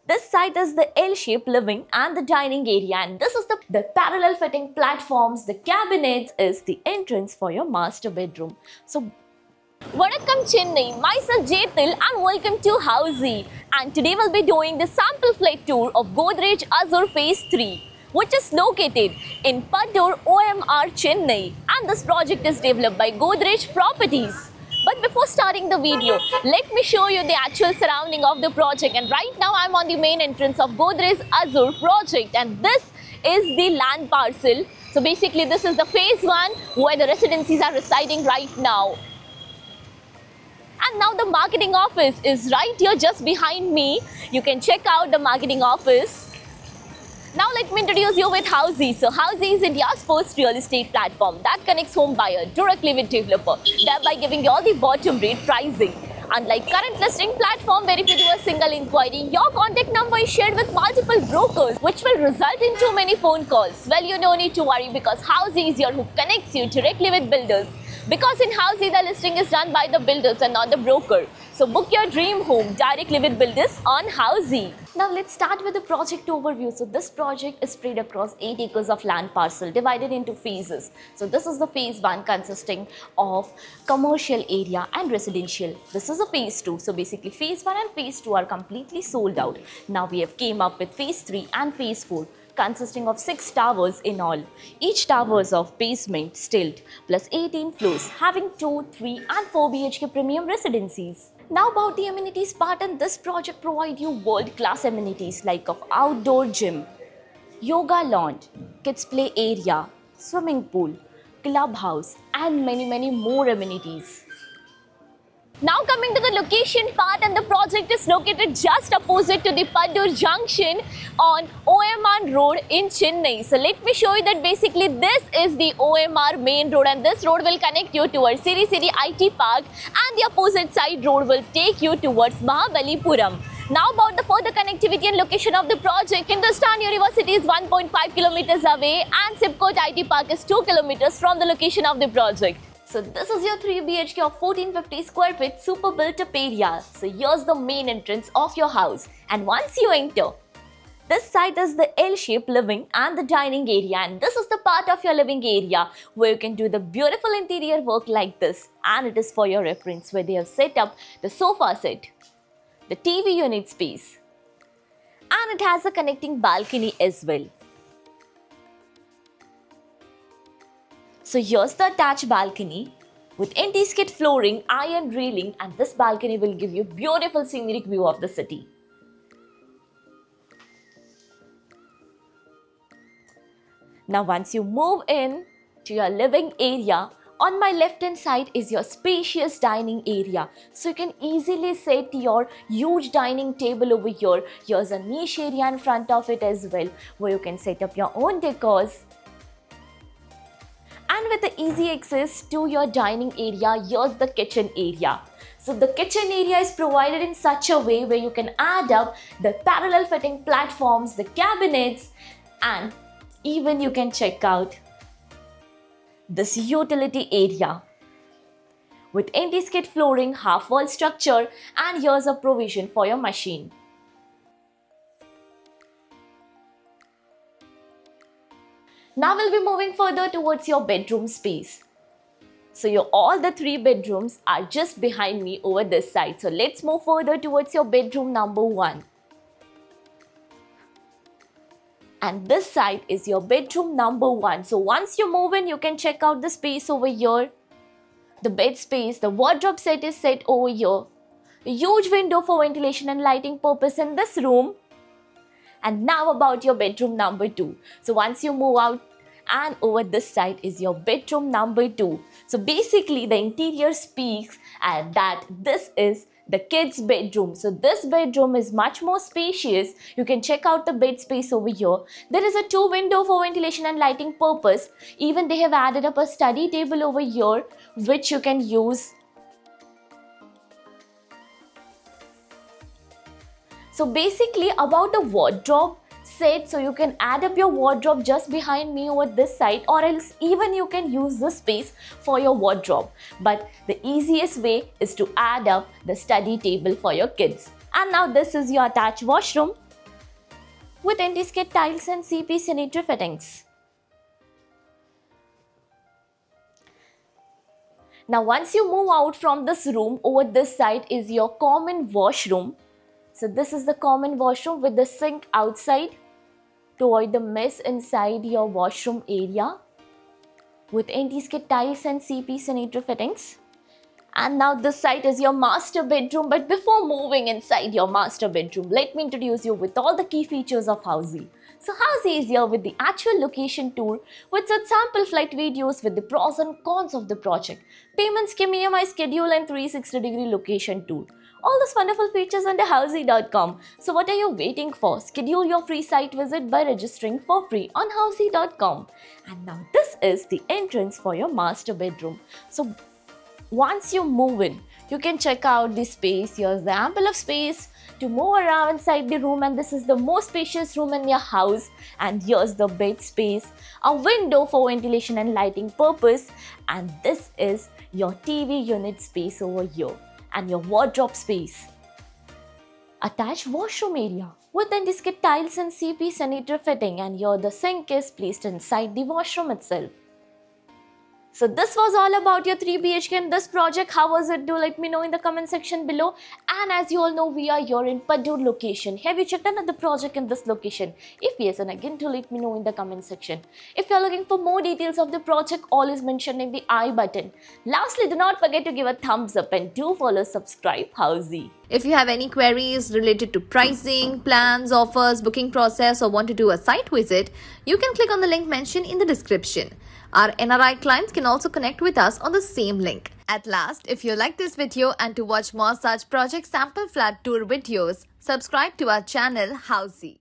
This site is the L-shaped living and the dining area, and this is the parallel fitting platforms, the cabinets is the entrance for your master bedroom. So Vanakkam Chennai, myself Jetil and welcome to Housey, and today we'll be doing the sample flight tour of Godrej Azur Phase 3, which is located in Paddur OMR Chennai, and this project is developed by Godrej Properties. But before starting the video, let me show you the actual surrounding of the project, and right now I'm on the main entrance of Godrej Azur project, and this is the land parcel. So basically this is the phase 1 where the residencies are residing right now. And now the marketing office is right here just behind me. You can check out the marketing office. Now let me introduce you with Housey. So Housey is India's first real estate platform that connects home buyer directly with developer, thereby giving you all the bottom rate pricing. Unlike current listing platform where if you do a single inquiry, your contact number is shared with multiple brokers, which will result in too many phone calls. Well, you don't need to worry because Housey is here who connects you directly with builders. Because in Housey, the listing is done by the builders and not the broker. So book your dream home directly with builders on Housey. Now let's start with the project overview. So this project is spread across 8 acres of land parcel divided into phases. So this is the phase 1 consisting of commercial area and residential. This is a phase 2. So basically phase 1 and phase 2 are completely sold out. Now we have came up with phase 3 and phase 4. Consisting of 6 towers in all. Each towers of basement, stilt, plus 18 floors, having 2, 3 and 4 BHK premium residencies. Now about the amenities part, and this project provides you world-class amenities like of outdoor gym, yoga lounge, kids play area, swimming pool, clubhouse and many more amenities. Now coming to the location part, and the project is located just opposite to the Paddur junction on OMR road in Chennai. So let me show you that basically this is the OMR main road, and this road will connect you towards Siri City IT Park, and the opposite side road will take you towards Mahabalipuram. Now about the further connectivity and location of the project, Hindustan University is 1.5 kilometers away and Sipcot IT Park is 2 kilometers from the location of the project. So this is your 3 BHK of 1450 square feet super built up area. So here's the main entrance of your house, and once you enter, this site is the L-shaped living and the dining area, and this is the part of your living area where you can do the beautiful interior work like this, and it is for your reference where they have set up the sofa set, the TV unit space, and it has a connecting balcony as well. So here's the attached balcony with anti-skid flooring, iron railing, and this balcony will give you beautiful scenic view of the city. Now once you move in to your living area, on my left hand side is your spacious dining area. So you can easily set your huge dining table over here. Here's a niche area in front of it as well where you can set up your own decors. And with the easy access to your dining area, here's the kitchen area. So the kitchen area is provided in such a way where you can add up the parallel fitting platforms, the cabinets, and even you can check out this utility area with anti-skid flooring, half wall structure, and here's a provision for your machine. Now we'll be moving further towards your bedroom space. So all the 3 bedrooms are just behind me over this side. So let's move further towards your bedroom number 1. And this side is your bedroom number 1. So once you move in, you can check out the space over here. The bed space, the wardrobe set is set over here. A huge window for ventilation and lighting purpose in this room. And now about your bedroom number 2. So once you move out, and over this side is your bedroom number 2. So basically the interior speaks that this is the kids' bedroom. So this bedroom is much more spacious. You can check out the bed space over here. There is a 2 window for ventilation and lighting purpose. Even they have added up a study table over here which you can use. So basically about the wardrobe set, so you can add up your wardrobe just behind me over this side, or else even you can use this space for your wardrobe. But the easiest way is to add up the study table for your kids. And now this is your attached washroom. with anti-skid tiles and CP sanitary fittings. Now once you move out from this room, over this side is your common washroom. So this is the common washroom with the sink outside to avoid the mess inside your washroom area with anti-skid tiles and CP sanitary fittings. And now this side is your master bedroom. But before moving inside your master bedroom, let me introduce you with all the key features of Housey. So Housey is here with the actual location tour with such sample flight videos with the pros and cons of the project, payment scheme, EMI schedule and 360-degree location tour. All these wonderful features under Housey.com. So what are you waiting for? Schedule your free site visit by registering for free on Housey.com. And now this is the entrance for your master bedroom. So once you move in, you can check out the space. Here's the ample of space to move around inside the room, and this is the most spacious room in your house. And here's the bed space, a window for ventilation and lighting purpose, and this is your TV unit space over here and your wardrobe space. Attached washroom area with anti-skid tiles and CP sanitary fitting, and here the sink is placed inside the washroom itself. So this was all about your 3 BHK in this project. How was it? Do let me know in the comment section below. And as you all know, we are here in Padur location. Have you checked another project in this location? If yes, and again do let me know in the comment section. If you are looking for more details of the project, all is mentioned in the I button. Lastly, do not forget to give a thumbs up and do follow subscribe Housey. If you have any queries related to pricing, plans, offers, booking process, or want to do a site visit, you can click on the link mentioned in the description. Our NRI clients can also connect with us on the same link. At last, if you like this video and to watch more such project sample flat tour videos, subscribe to our channel Housey.